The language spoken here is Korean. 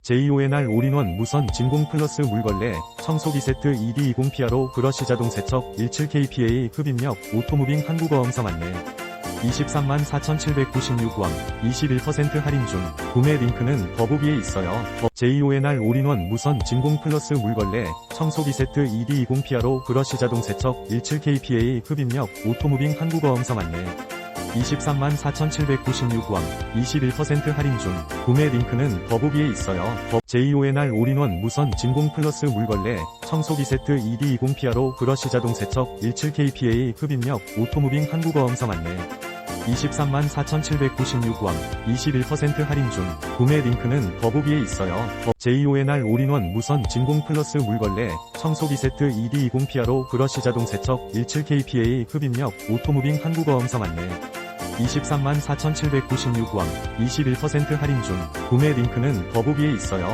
JONR 올인원 무선 진공 플러스 물걸레 청소기세트 ED20PRO 브러시자동세척 17kpa흡입력 오토무빙 한국어음성안내 234,796원 21% 할인 중 구매 링크는 더보기에 있어요. JONR 올인원 무선 진공 플러스 물걸레 청소기세트 ED20PRO 브러시자동세척 17kpa흡입력 오토무빙 한국어음성안내 234,796원 21% 할인 중 구매 링크는 더보기에 있어요. JONR 올인원 무선 진공 플러스 물걸레 청소기세트 ED20PRO 브러시자동세척 17kpa흡입력 오토무빙 한국어음성안내 234,796원 21% 할인 중 구매 링크는 더보기에 있어요. JONR 올인원 무선 진공 플러스 물걸레 청소기세트 ED20PRO 브러시자동세척 17kpa흡입력 오토무빙 한국어음성안내 234,796원 21% 할인 중 구매 링크는 더보기에 있어요.